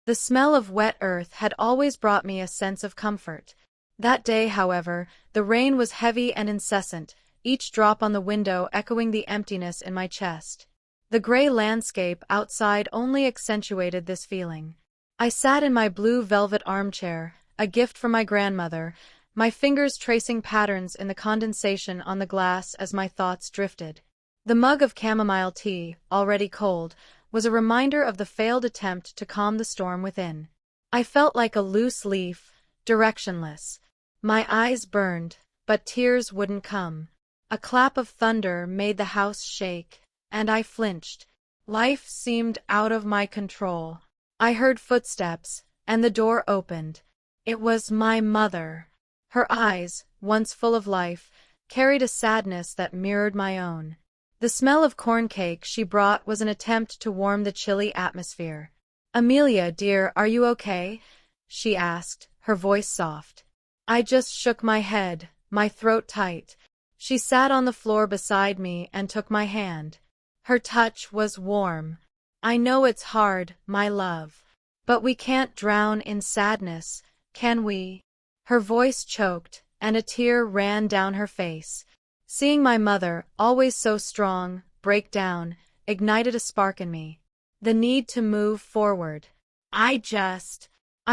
The smell of wet earth had always brought me a sense of comfort. That day, however, the rain was heavy and incessant, each drop on the window echoing the emptiness in my chest. The gray landscape outside only accentuated this feeling. I sat in my blue velvet armchair, a gift from my grandmother, my fingers tracing patterns in the condensation on the glass as my thoughts drifted. The mug of chamomile tea, already cold, was a reminder of the failed attempt to calm the storm within. I felt like a loose leaf, directionless. My eyes burned, but tears wouldn't come. A clap of thunder made the house shake, and I flinched. Life seemed out of my control. I heard footsteps, and the door opened. It was my mother. Her eyes, once full of life, carried a sadness that mirrored my own. The smell of corn cake she brought was an attempt to warm the chilly atmosphere. "Amelia, dear, are you okay?" she asked, her voice soft. I just shook my head, my throat tight. She sat on the floor beside me and took my hand. Her touch was warm. "I know it's hard, my love. But we can't drown in sadness, can we?" Her voice choked, and a tear ran down her face. Seeing my mother, always so strong, break down, ignited a spark in me. The need to move forward. I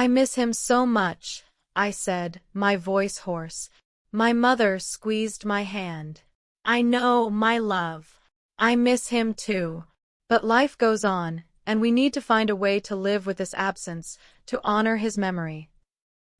miss him so much," I said, my voice hoarse. My mother squeezed my hand. "I know, my love. I miss him too. But life goes on, and we need to find a way to live with this absence, to honor his memory."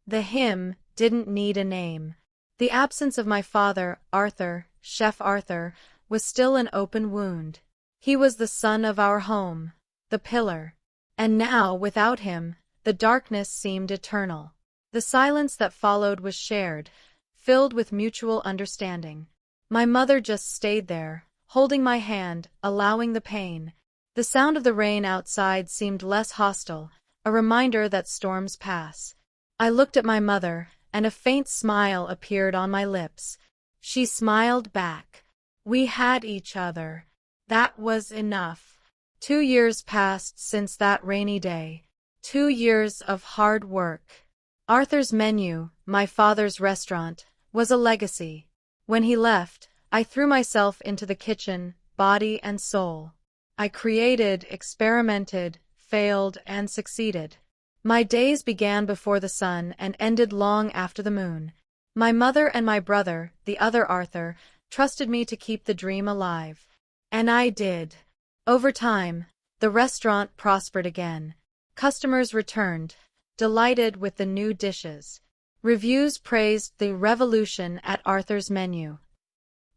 The hymn didn't need a name. The absence of my father, Arthur, Chef Arthur, was still an open wound. He was the sun of our home, the pillar. And now, without him, the darkness seemed eternal. The silence that followed was shared, filled with mutual understanding. My mother just stayed there, holding my hand, allowing the pain. The sound of the rain outside seemed less hostile, a reminder that storms pass. I looked at my mother, and a faint smile appeared on my lips. She smiled back. We had each other. That was enough. 2 years passed since that rainy day. 2 years of hard work. Arthur's menu, my father's restaurant, was a legacy. When he left, I threw myself into the kitchen, body and soul. I created, experimented, failed, and succeeded. My days began before the sun and ended long after the moon. My mother and my brother, the other Arthur, trusted me to keep the dream alive. And I did. Over time, the restaurant prospered again. Customers returned, delighted with the new dishes. Reviews praised the revolution at Arthur's menu.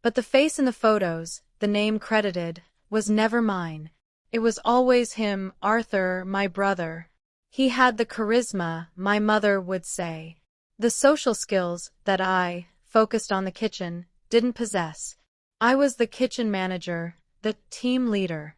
But the face in the photos, the name credited, was never mine. It was always him, Arthur, my brother. He had the charisma, my mother would say. The social skills that I, focused on the kitchen, didn't possess. I was the kitchen manager, the team leader.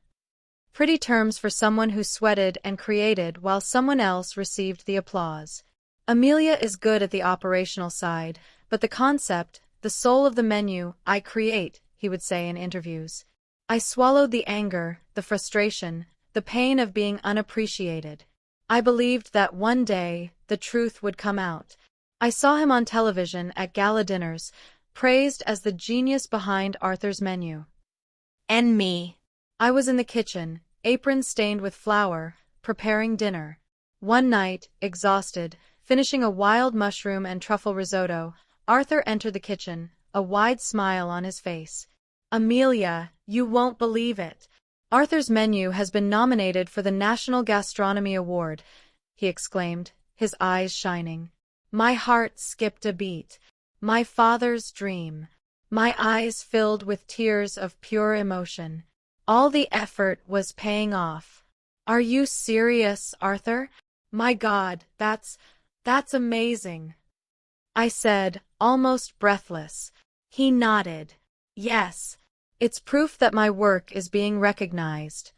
Pretty terms for someone who sweated and created while someone else received the applause. Amelia is good at the operational side, but the concept, the soul of the menu, I create, he would say in interviews. I swallowed the anger, the frustration, the pain of being unappreciated. I believed that one day, the truth would come out. I saw him on television at gala dinners, praised as the genius behind Arthur's menu. And me. I was in the kitchen, apron stained with flour, preparing dinner. One night, exhausted, finishing a wild mushroom and truffle risotto, Arthur entered the kitchen, a wide smile on his face. "Amelia, you won't believe it. Arthur's menu has been nominated for the National Gastronomy Award," he exclaimed, his eyes shining. My heart skipped a beat. My father's dream. My eyes filled with tears of pure emotion. All the effort was paying off. "Are you serious, Arthur? My God, that's amazing," I said, almost breathless. He nodded. "Yes. It's proof that my work is being recognized."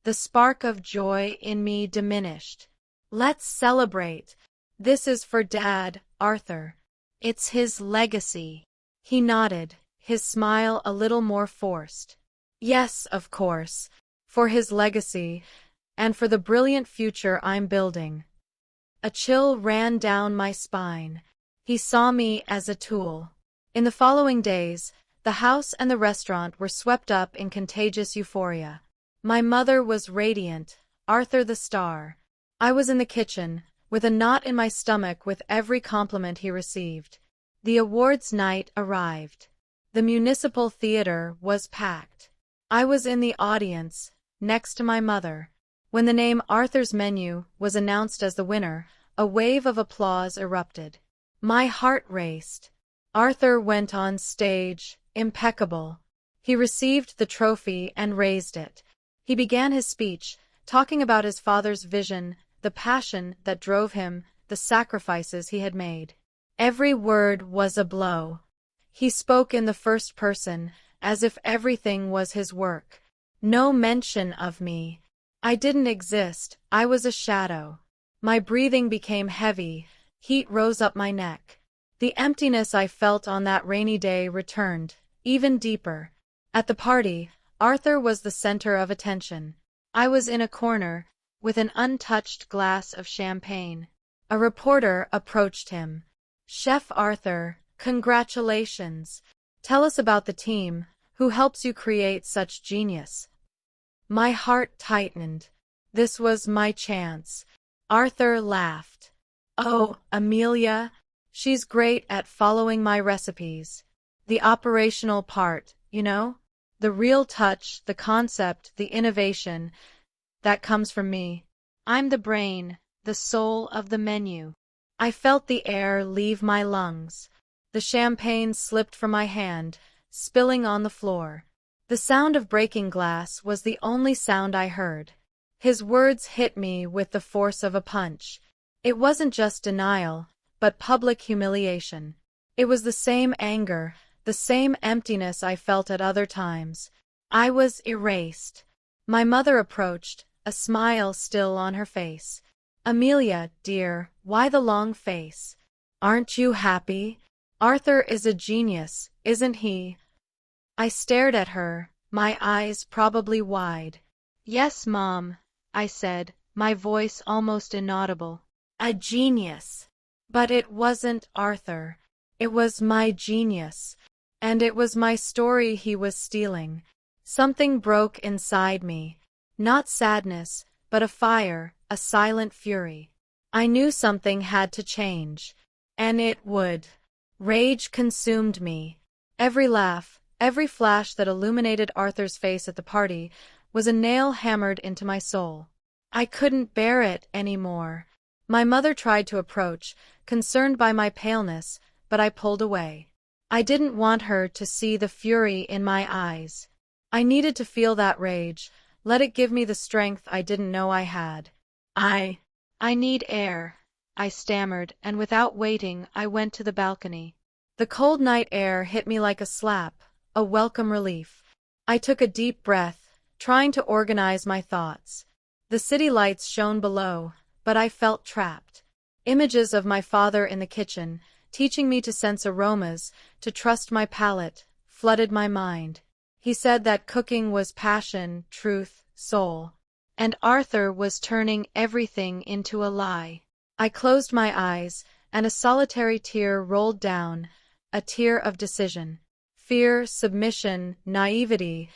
The spark of joy in me diminished. "Let's celebrate. This is for Dad, Arthur. It's his legacy." He nodded, his smile a little more forced. "Yes, of course. For his legacy. and for the brilliant future I'm building. A chill ran down my spine. He saw me as a tool. In the following days, the house and the restaurant were swept up in contagious euphoria. My mother was radiant, Arthur the star. I was in the kitchen, with a knot in my stomach with every compliment he received. The awards night arrived. The municipal theater was packed. I was in the audience, next to my mother. When the name Arthur's Menu was announced as the winner, a wave of applause erupted. My heart raced. Arthur went on stage, impeccable. He received the trophy and raised it. He began his speech, talking about his father's vision, the passion that drove him, the sacrifices he had made. Every word was a blow. He spoke in the first person, as if everything was his work. No mention of me. I didn't exist, I was a shadow. My breathing became heavy, heat rose up my neck. The emptiness I felt on that rainy day returned, even deeper. At the party, Arthur was the center of attention. I was in a corner, with an untouched glass of champagne. A reporter approached him. "Chef Arthur, congratulations. Tell us about the team, who helps you create such genius." My heart tightened. This was my chance. Arthur laughed. "Oh, Amelia, she's great at following my recipes. The operational part, you know? The real touch, the concept, the innovation, that comes from me. I'm the brain, the soul of the menu." I felt the air leave my lungs. The champagne slipped from my hand, spilling on the floor. The sound of breaking glass was the only sound I heard. His words hit me with the force of a punch. It wasn't just denial, but public humiliation. It was the same anger, the same emptiness I felt at other times. I was erased. My mother approached, a smile still on her face. "Amelia, dear, why the long face? Aren't you happy? Arthur is a genius, isn't he?" I stared at her, my eyes probably wide. "Yes, Mom," I said, my voice almost inaudible. "A genius. But it wasn't Arthur. It was my genius. And it was my story he was stealing." Something broke inside me. Not sadness, but a fire, a silent fury. I knew something had to change. And it would. Rage consumed me. Every laugh, every flash that illuminated Arthur's face at the party was a nail hammered into my soul. I couldn't bear it anymore. My mother tried to approach, concerned by my paleness, but I pulled away. I didn't want her to see the fury in my eyes. I needed to feel that rage, let it give me the strength I didn't know I had. I need air," I stammered, and without waiting, I went to the balcony. The cold night air hit me like a slap, a welcome relief. I took a deep breath, trying to organize my thoughts. The city lights shone below, but I felt trapped. Images of my father in the kitchen, teaching me to sense aromas, to trust my palate, flooded my mind. He said that cooking was passion, truth, soul. And Arthur was turning everything into a lie. I closed my eyes, and a solitary tear rolled down, a tear of decision. Fear, submission, naivety,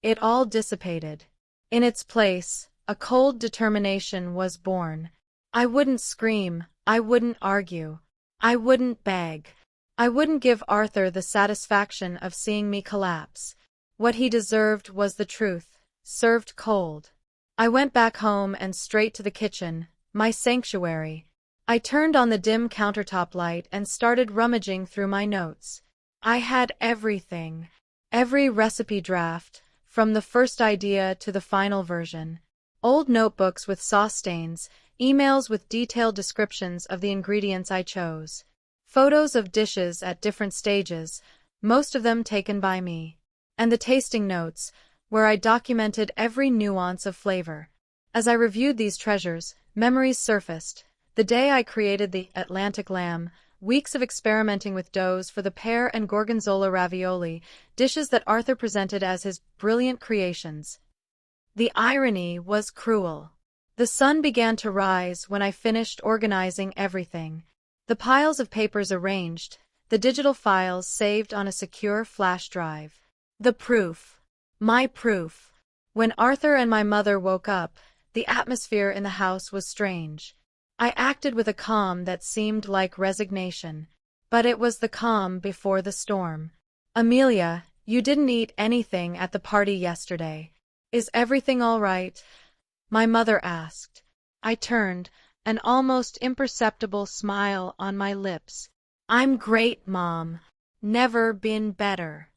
it all dissipated. In its place, a cold determination was born. I wouldn't scream, I wouldn't argue. I wouldn't beg. I wouldn't give Arthur the satisfaction of seeing me collapse. What he deserved was the truth, served cold. I went back home and straight to the kitchen, my sanctuary. I turned on the dim countertop light and started rummaging through my notes. I had everything. Every recipe draft, from the first idea to the final version. Old notebooks with sauce stains, emails with detailed descriptions of the ingredients I chose. Photos of dishes at different stages, most of them taken by me. And the tasting notes, where I documented every nuance of flavor. As I reviewed these treasures, memories surfaced. The day I created the Atlantic lamb, weeks of experimenting with doughs for the pear and gorgonzola ravioli, dishes that Arthur presented as his brilliant creations. The irony was cruel. The sun began to rise when I finished organizing everything. The piles of papers arranged, the digital files saved on a secure flash drive. The proof. My proof. When Arthur and my mother woke up, the atmosphere in the house was strange. I acted with a calm that seemed like resignation. But it was the calm before the storm. Amelia, you didn't eat anything at the party yesterday. Is everything all right? My mother asked. I turned, an almost imperceptible smile on my lips. I'm great, Mom. Never been better.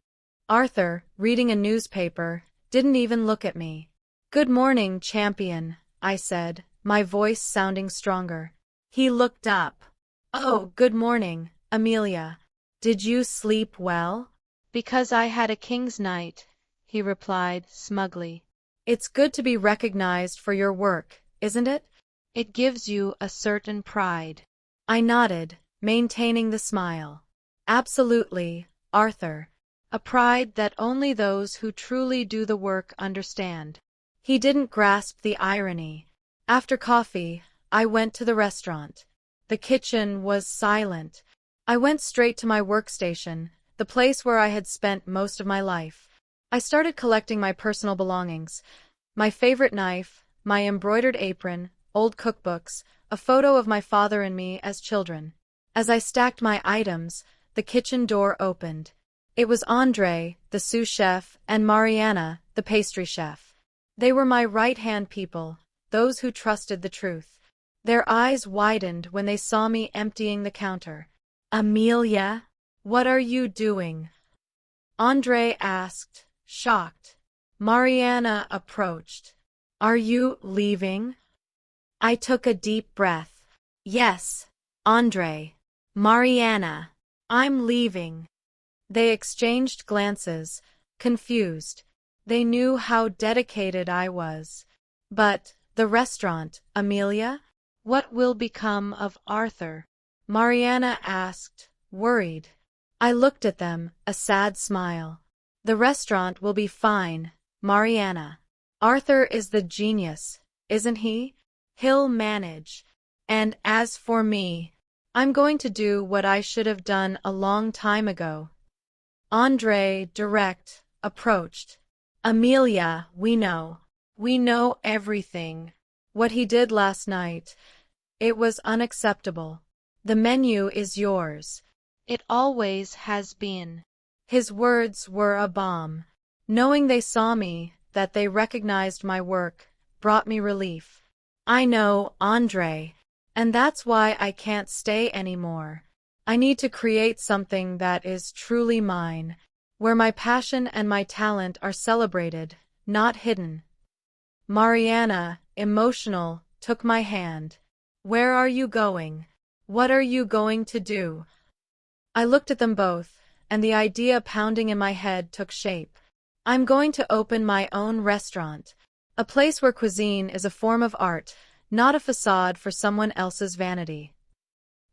Arthur, reading a newspaper, didn't even look at me. Good morning, champion, I said, my voice sounding stronger. He looked up. Oh, good morning, Amelia. Did you sleep well? Because I had a king's night, he replied smugly. It's good to be recognized for your work, isn't it? It gives you a certain pride. I nodded, maintaining the smile. Absolutely, Arthur. A pride that only those who truly do the work understand. He didn't grasp the irony. After coffee, I went to the restaurant. The kitchen was silent. I went straight to my workstation, the place where I had spent most of my life. I started collecting my personal belongings. My favorite knife, my embroidered apron, old cookbooks, a photo of my father and me as children. As I stacked my items, the kitchen door opened. It was Andre, the sous chef, and Mariana, the pastry chef. They were my right-hand people, those who trusted the truth. Their eyes widened when they saw me emptying the counter. Amelia, what are you doing? Andre asked, shocked. Mariana approached. Are you leaving? I took a deep breath. Yes, Andre. Mariana, I'm leaving. They exchanged glances, confused. They knew how dedicated I was. But the restaurant, Amelia? What will become of Arthur? Mariana asked, worried. I looked at them, a sad smile. The restaurant will be fine, Mariana. Arthur is the genius, isn't he? He'll manage. And as for me, I'm going to do what I should have done a long time ago. Andre, direct, approached. Amelia, we know. We know everything. What he did last night. It was unacceptable. The menu is yours. It always has been. His words were a balm. Knowing they saw me, that they recognized my work, brought me relief. I know, Andre. And that's why I can't stay anymore. I need to create something that is truly mine, where my passion and my talent are celebrated, not hidden. Mariana, emotional, took my hand. Where are you going? What are you going to do? I looked at them both, and the idea pounding in my head took shape. I'm going to open my own restaurant, a place where cuisine is a form of art, not a facade for someone else's vanity.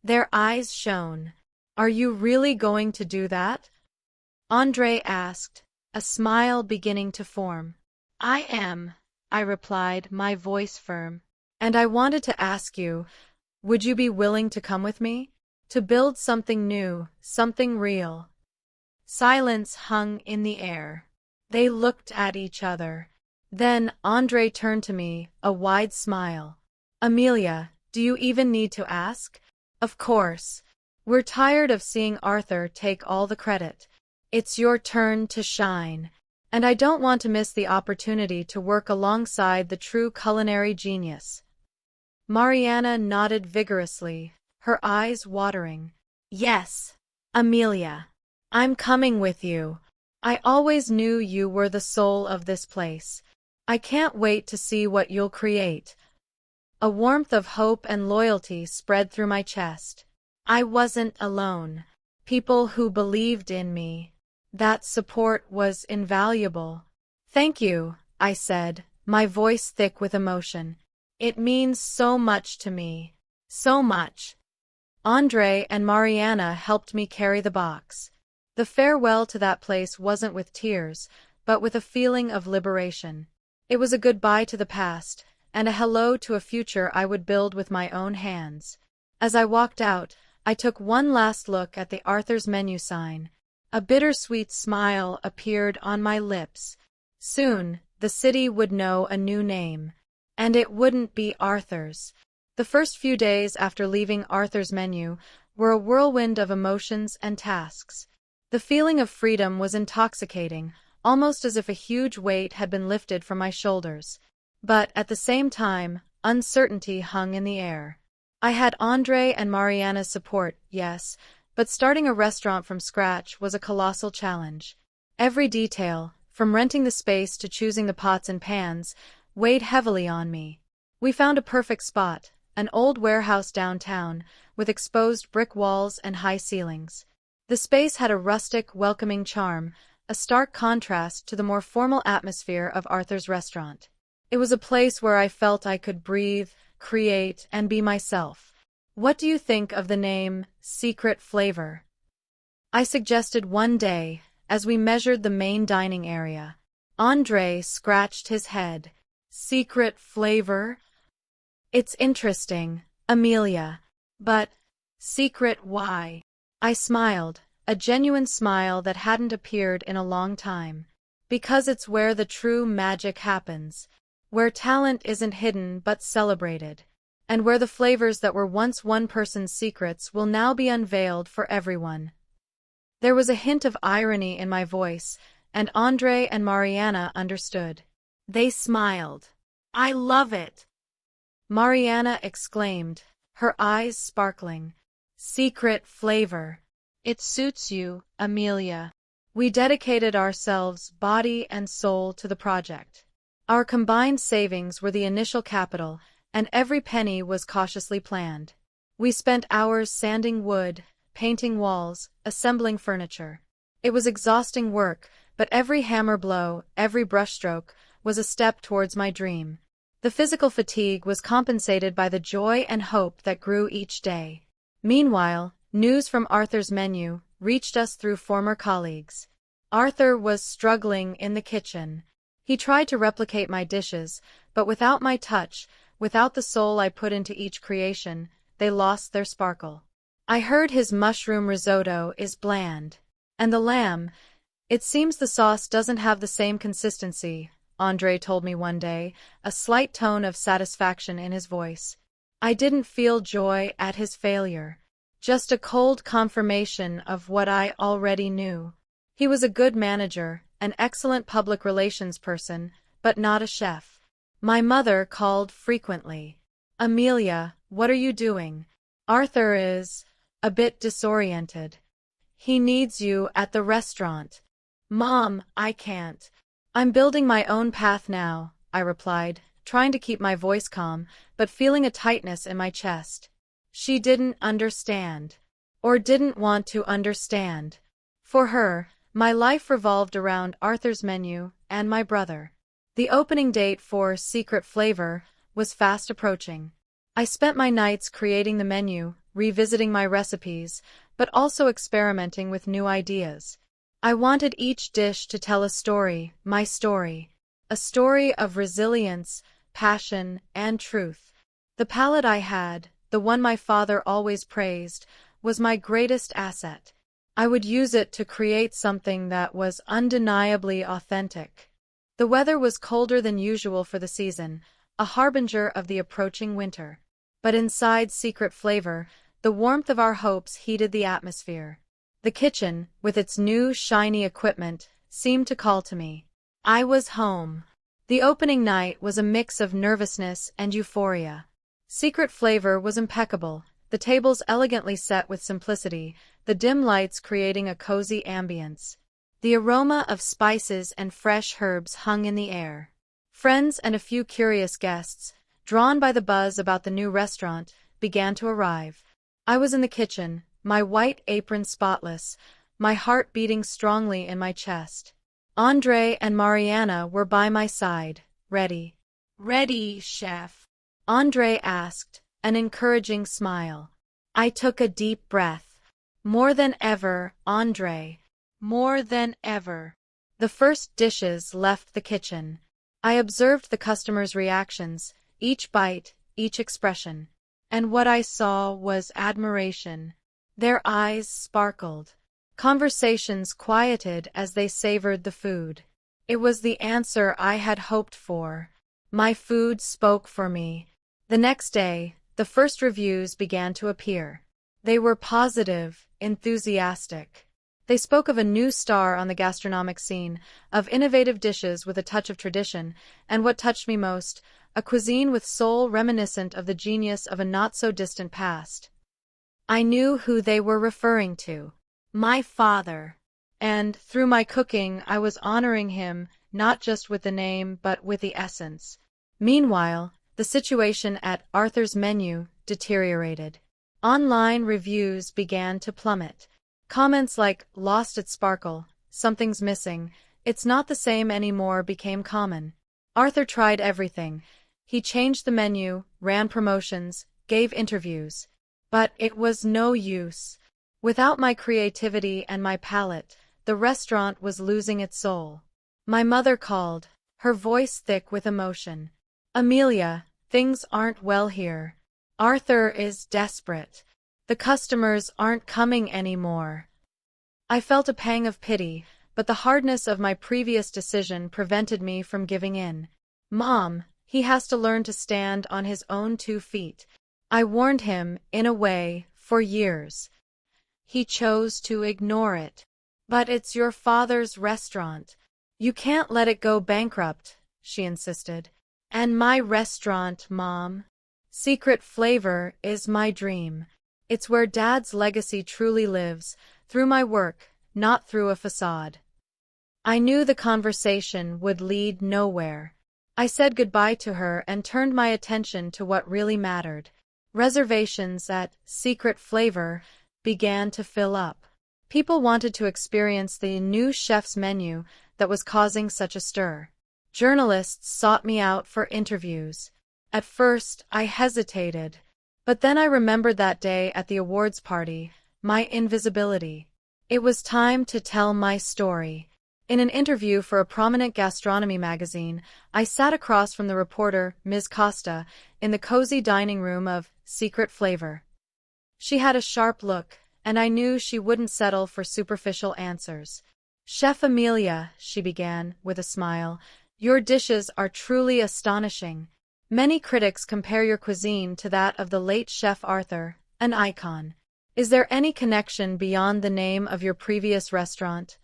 Their eyes shone. Are you really going to do that? Andre asked, a smile beginning to form. I am, I replied, my voice firm. And I wanted to ask you, would you be willing to come with me? To build something new, something real. Silence hung in the air. They looked at each other. Then Andre turned to me, a wide smile. Amelia, do you even need to ask? Of course. We're tired of seeing Arthur take all the credit. It's your turn to shine. And I don't want to miss the opportunity to work alongside the true culinary genius. Mariana nodded vigorously, her eyes watering. Yes, Amelia. I'm coming with you. I always knew you were the soul of this place. I can't wait to see what you'll create. A warmth of hope and loyalty spread through my chest. I wasn't alone. People who believed in me. That support was invaluable. Thank you, I said, my voice thick with emotion. It means so much to me. So much. Andre and Mariana helped me carry the box. The farewell to that place wasn't with tears, but with a feeling of liberation. It was a goodbye to the past, and a hello to a future I would build with my own hands. As I walked out, I took one last look at the Arthur's menu sign. A bittersweet smile appeared on my lips. Soon, the city would know a new name. And it wouldn't be Arthur's. The first few days after leaving Arthur's menu were a whirlwind of emotions and tasks. The feeling of freedom was intoxicating, almost as if a huge weight had been lifted from my shoulders. But at the same time, uncertainty hung in the air. I had Andre and Mariana's support, yes, but starting a restaurant from scratch was a colossal challenge. Every detail, from renting the space to choosing the pots and pans, weighed heavily on me. We found a perfect spot, an old warehouse downtown, with exposed brick walls and high ceilings. The space had a rustic, welcoming charm, a stark contrast to the more formal atmosphere of Arthur's restaurant. It was a place where I felt I could breathe, create, and be myself. What do you think of the name, Secret Flavor? I suggested one day, as we measured the main dining area. Andre scratched his head. Secret Flavor? It's interesting, Amelia. But, secret why? I smiled, a genuine smile that hadn't appeared in a long time. Because it's where the true magic happens. Where talent isn't hidden but celebrated. And where the flavors that were once one person's secrets will now be unveiled for everyone. There was a hint of irony in my voice, and Andre and Mariana understood. They smiled. I love it! Mariana exclaimed, her eyes sparkling. Secret Flavor. It suits you, Amelia. We dedicated ourselves body and soul to the project. Our combined savings were the initial capital, and every penny was cautiously planned. We spent hours sanding wood, painting walls, assembling furniture. It was exhausting work, but every hammer blow, every brushstroke, was a step towards my dream. The physical fatigue was compensated by the joy and hope that grew each day. Meanwhile, news from Arthur's menu reached us through former colleagues. Arthur was struggling in the kitchen. He tried to replicate my dishes, but without my touch, without the soul I put into each creation, they lost their sparkle. I heard his mushroom risotto is bland. And the lamb, it seems the sauce doesn't have the same consistency, Andre told me one day, a slight tone of satisfaction in his voice. I didn't feel joy at his failure, just a cold confirmation of what I already knew. He was a good manager, an excellent public relations person, but not a chef. My mother called frequently. Amelia, what are you doing? Arthur is a bit disoriented. He needs you at the restaurant. Mom, I can't. I'm building my own path now, I replied, trying to keep my voice calm, but feeling a tightness in my chest. She didn't understand. Or didn't want to understand. For her, my life revolved around Arthur's menu and my brother. The opening date for Secret Flavor was fast approaching. I spent my nights creating the menu, revisiting my recipes, but also experimenting with new ideas. I wanted each dish to tell a story, my story. A story of resilience, passion, and truth. The palate I had, the one my father always praised, was my greatest asset. I would use it to create something that was undeniably authentic. The weather was colder than usual for the season, a harbinger of the approaching winter. But inside Secret Flavor, the warmth of our hopes heated the atmosphere. The kitchen, with its new, shiny equipment, seemed to call to me. I was home. The opening night was a mix of nervousness and euphoria. Secret Flavor was impeccable, the tables elegantly set with simplicity, the dim lights creating a cozy ambience. The aroma of spices and fresh herbs hung in the air. Friends and a few curious guests, drawn by the buzz about the new restaurant, began to arrive. I was in the kitchen, my white apron spotless, my heart beating strongly in my chest. Andre and Mariana were by my side, ready. Ready, chef? Andre asked, an encouraging smile. I took a deep breath. More than ever, Andre. More than ever. The first dishes left the kitchen. I observed the customers' reactions, each bite, each expression. And what I saw was admiration. Their eyes sparkled. Conversations quieted as they savored the food. It was the answer I had hoped for. My food spoke for me. The next day, the first reviews began to appear. They were positive, enthusiastic. They spoke of a new star on the gastronomic scene, of innovative dishes with a touch of tradition, and what touched me most, a cuisine with soul reminiscent of the genius of a not-so-distant past. I knew who they were referring to. My father. And, through my cooking, I was honoring him, not just with the name, but with the essence. Meanwhile, the situation at Arthur's Menu deteriorated. Online reviews began to plummet. Comments like, "Lost its sparkle," "Something's missing," "It's not the same anymore" became common. Arthur tried everything. He changed the menu, ran promotions, gave interviews. But it was no use. Without my creativity and my palate, the restaurant was losing its soul. My mother called, her voice thick with emotion. "Amelia, things aren't well here. Arthur is desperate. The customers aren't coming anymore." I felt a pang of pity, but the hardness of my previous decision prevented me from giving in. "Mom, he has to learn to stand on his own 2 feet. I warned him, in a way, for years. He chose to ignore it. But it's your father's restaurant. You can't let it go bankrupt," she insisted. "And my restaurant, Mom. Secret Flavor is my dream. It's where Dad's legacy truly lives, through my work, not through a facade." I knew the conversation would lead nowhere. I said goodbye to her and turned my attention to what really mattered. Reservations at Secret Flavor began to fill up. People wanted to experience the new chef's menu that was causing such a stir. Journalists sought me out for interviews. At first, I hesitated. But then I remembered that day at the awards party, my invisibility. It was time to tell my story. In an interview for a prominent gastronomy magazine, I sat across from the reporter, Ms. Costa, in the cozy dining room of Secret Flavor. She had a sharp look, and I knew she wouldn't settle for superficial answers. "Chef Amelia," she began, with a smile, "your dishes are truly astonishing. Many critics compare your cuisine to that of the late Chef Arthur, an icon. Is there any connection beyond the name of your previous restaurant?"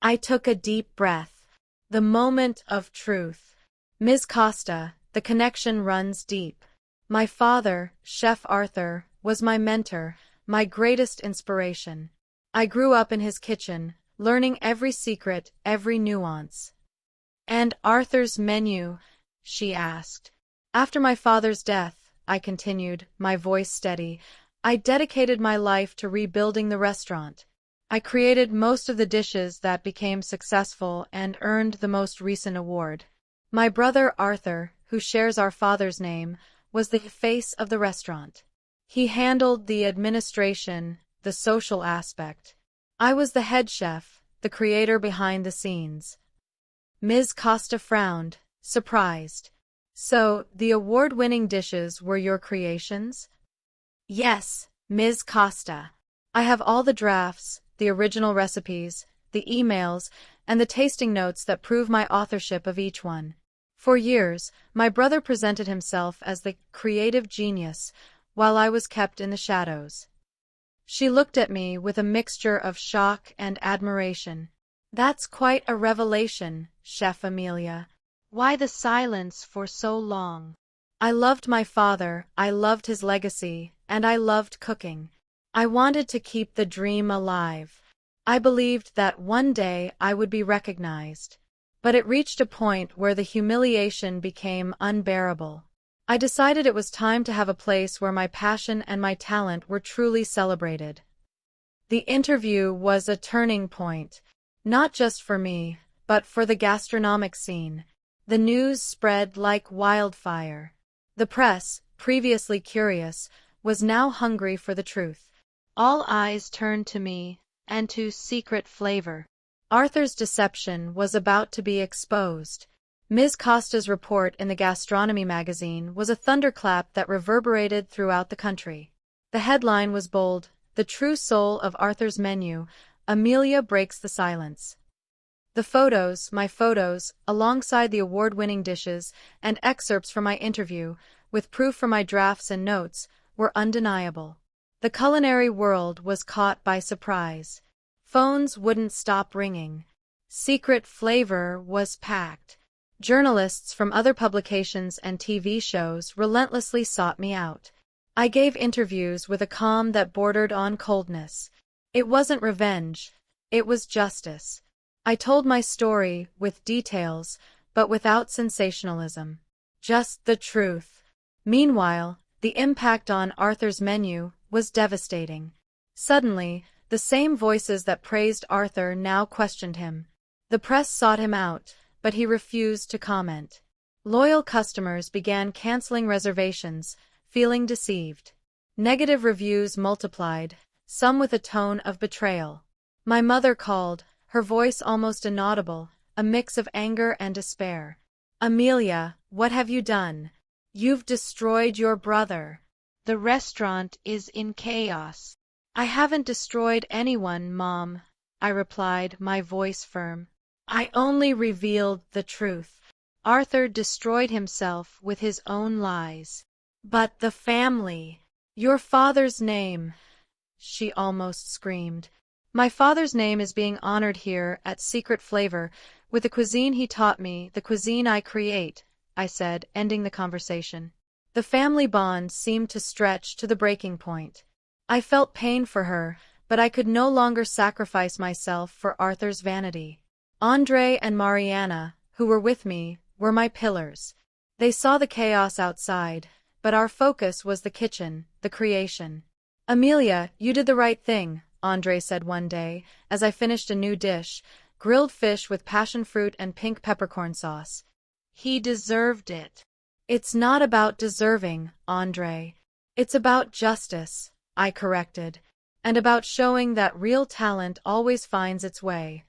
I took a deep breath. The moment of truth. "Ms. Costa, the connection runs deep. My father, Chef Arthur, was my mentor, my greatest inspiration. I grew up in his kitchen, learning every secret, every nuance." "And Arthur's Menu?" she asked. "After my father's death," I continued, my voice steady, "I dedicated my life to rebuilding the restaurant. I created most of the dishes that became successful and earned the most recent award. My brother Arthur, who shares our father's name, was the face of the restaurant. He handled the administration, the social aspect. I was the head chef, the creator behind the scenes." Ms. Costa frowned, surprised. "So, the award-winning dishes were your creations?" "Yes, Ms. Costa. I have all the drafts, the original recipes, the emails, and the tasting notes that prove my authorship of each one. For years, my brother presented himself as the creative genius, while I was kept in the shadows." She looked at me with a mixture of shock and admiration. "That's quite a revelation, Chef Amelia. Why the silence for so long?" "I loved my father, I loved his legacy, and I loved cooking. I wanted to keep the dream alive. I believed that one day I would be recognized. But it reached a point where the humiliation became unbearable. I decided it was time to have a place where my passion and my talent were truly celebrated." The interview was a turning point, not just for me, but for the gastronomic scene. The news spread like wildfire. The press, previously curious, was now hungry for the truth. All eyes turned to me, and to Secret Flavor. Arthur's deception was about to be exposed. Ms. Costa's report in the gastronomy magazine was a thunderclap that reverberated throughout the country. The headline was bold, "The True Soul of Arthur's Menu, Amelia Breaks the Silence." The photos, my photos, alongside the award-winning dishes and excerpts from my interview, with proof from my drafts and notes, were undeniable. The culinary world was caught by surprise. Phones wouldn't stop ringing. Secret Flavor was packed. Journalists from other publications and TV shows relentlessly sought me out. I gave interviews with a calm that bordered on coldness. It wasn't revenge, it was justice. I told my story with details, but without sensationalism. Just the truth. Meanwhile, the impact on Arthur's Menu was devastating. Suddenly, the same voices that praised Arthur now questioned him. The press sought him out, but he refused to comment. Loyal customers began canceling reservations, feeling deceived. Negative reviews multiplied, some with a tone of betrayal. My mother called, her voice almost inaudible, a mix of anger and despair. "Amelia, what have you done? You've destroyed your brother. The restaurant is in chaos." "I haven't destroyed anyone, Mom," I replied, my voice firm. "I only revealed the truth. Arthur destroyed himself with his own lies." "But the family, your father's name," she almost screamed. "My father's name is being honored here at Secret Flavor, with the cuisine he taught me, the cuisine I create," I said, ending the conversation. The family bond seemed to stretch to the breaking point. I felt pain for her, but I could no longer sacrifice myself for Arthur's vanity. Andre and Mariana, who were with me, were my pillars. They saw the chaos outside, but our focus was the kitchen, the creation. "Amelia, you did the right thing," Andre said one day, as I finished a new dish, grilled fish with passion fruit and pink peppercorn sauce. "He deserved it." "It's not about deserving, Andre. It's about justice," I corrected, "and about showing that real talent always finds its way."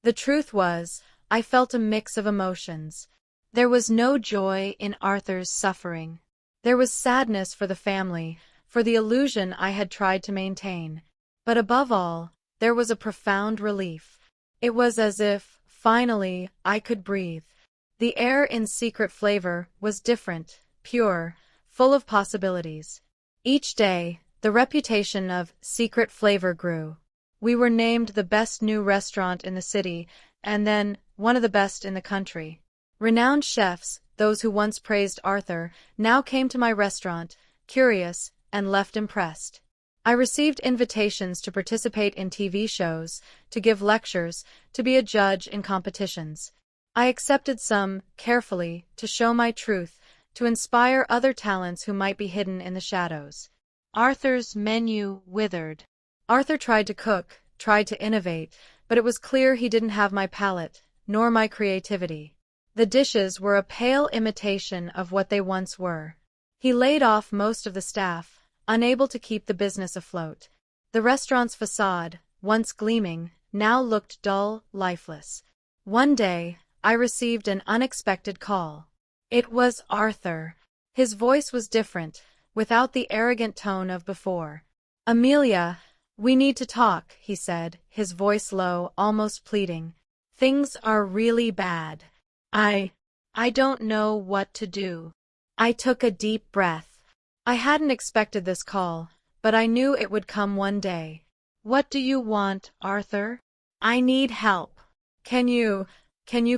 The truth was, I felt a mix of emotions. There was no joy in Arthur's suffering. There was sadness for the family, for the illusion I had tried to maintain. But above all, there was a profound relief. It was as if, finally, I could breathe. The air in Secret Flavor was different, pure, full of possibilities. Each day, the reputation of Secret Flavor grew. We were named the best new restaurant in the city, and then one of the best in the country. Renowned chefs, those who once praised Arthur, now came to my restaurant, curious, and left impressed. I received invitations to participate in TV shows, to give lectures, to be a judge in competitions. I accepted some, carefully, to show my truth, to inspire other talents who might be hidden in the shadows. Arthur's menu withered. Arthur tried to cook, tried to innovate, but it was clear he didn't have my palate, nor my creativity. The dishes were a pale imitation of what they once were. He laid off most of the staff, unable to keep the business afloat. The restaurant's facade, once gleaming, now looked dull, lifeless. One day, I received an unexpected call. It was Arthur. His voice was different, without the arrogant tone of before. "Amelia, we need to talk," he said, his voice low, almost pleading. "Things are really bad. I don't know what to do." I took a deep breath. I hadn't expected this call, but I knew it would come one day. "What do you want, Arthur?" "I need help. Can you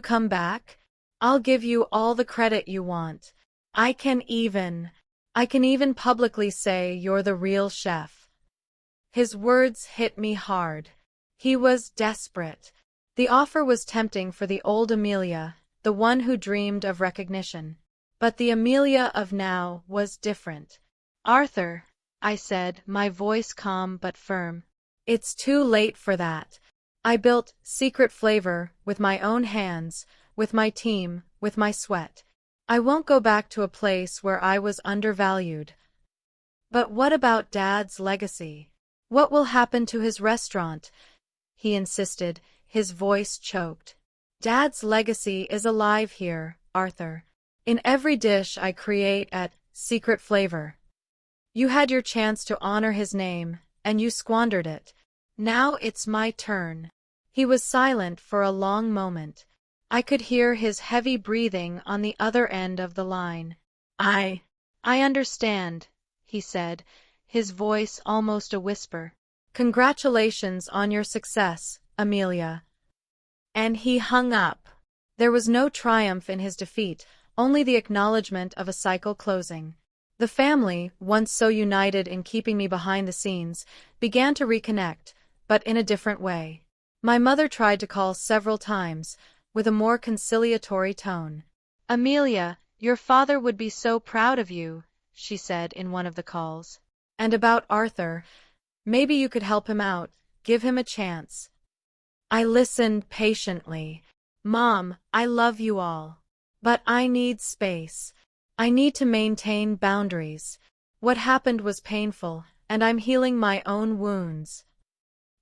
come back? I'll give you all the credit you want. I can even publicly say you're the real chef." His words hit me hard. He was desperate. The offer was tempting for the old Amelia, the one who dreamed of recognition. But the Amelia of now was different. "Arthur," I said, my voice calm but firm, "it's too late for that. I built Secret Flavor with my own hands, with my team, with my sweat. I won't go back to a place where I was undervalued." "But what about Dad's legacy? What will happen to his restaurant?" he insisted, his voice choked. Dad's legacy is alive here, Arthur. In every dish I create at Secret Flavor. You had your chance to honor his name, and you squandered it. Now it's my turn. He was silent for a long moment. I could hear his heavy breathing on the other end of the line. I understand, he said, his voice almost a whisper. Congratulations on your success, Amelia. And he hung up. There was no triumph in his defeat, only the acknowledgement of a cycle closing. The family, once so united in keeping me behind the scenes, began to reconnect, but in a different way. My mother tried to call several times, with a more conciliatory tone. Amelia, your father would be so proud of you, she said in one of the calls. And about Arthur, maybe you could help him out, give him a chance. I listened patiently. Mom, I love you all. But I need space. I need to maintain boundaries. What happened was painful, and I'm healing my own wounds.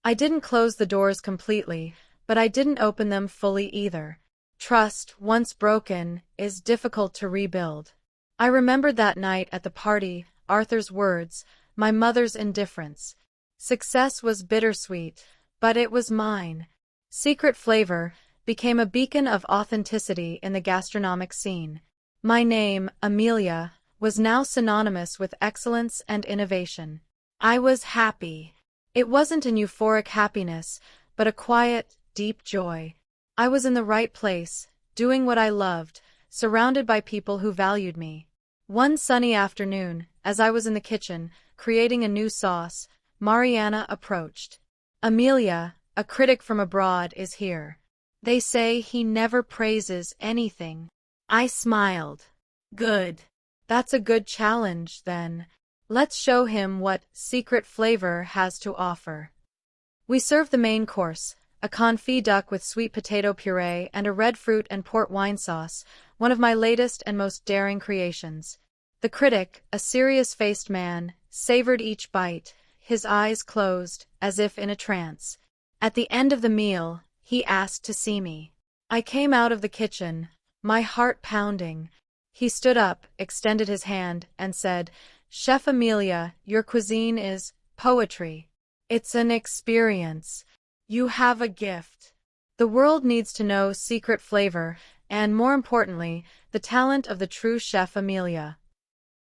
I didn't close the doors completely, but I didn't open them fully either. Trust, once broken, is difficult to rebuild. I remembered that night at the party, Arthur's words, my mother's indifference. Success was bittersweet, but it was mine. Secret Flavor became a beacon of authenticity in the gastronomic scene. My name, Amelia, was now synonymous with excellence and innovation. I was happy. It wasn't an euphoric happiness, but a quiet, deep joy. I was in the right place, doing what I loved, surrounded by people who valued me. One sunny afternoon, as I was in the kitchen, creating a new sauce, Mariana approached. Amelia, a critic from abroad, is here. They say he never praises anything. I smiled. Good. That's a good challenge, then. Let's show him what Secret Flavor has to offer. We served the main course, a confit duck with sweet potato puree and a red fruit and port wine sauce, one of my latest and most daring creations. The critic, a serious-faced man, savored each bite, his eyes closed, as if in a trance. At the end of the meal, he asked to see me. I came out of the kitchen, my heart pounding. He stood up, extended his hand, and said, Chef Amelia, your cuisine is poetry. It's an experience. You have a gift. The world needs to know Secret Flavor, and more importantly, the talent of the true Chef Amelia.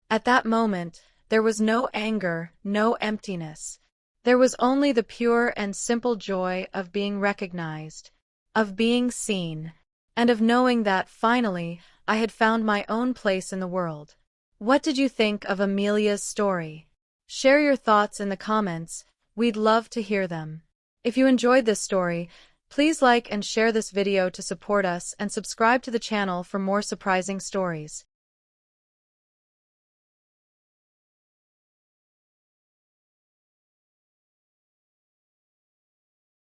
At that moment, there was no anger, no emptiness. There was only the pure and simple joy of being recognized, of being seen, and of knowing that, finally, I had found my own place in the world. What did you think of Amelia's story? Share your thoughts in the comments. We'd love to hear them. If you enjoyed this story, please like and share this video to support us and subscribe to the channel for more surprising stories.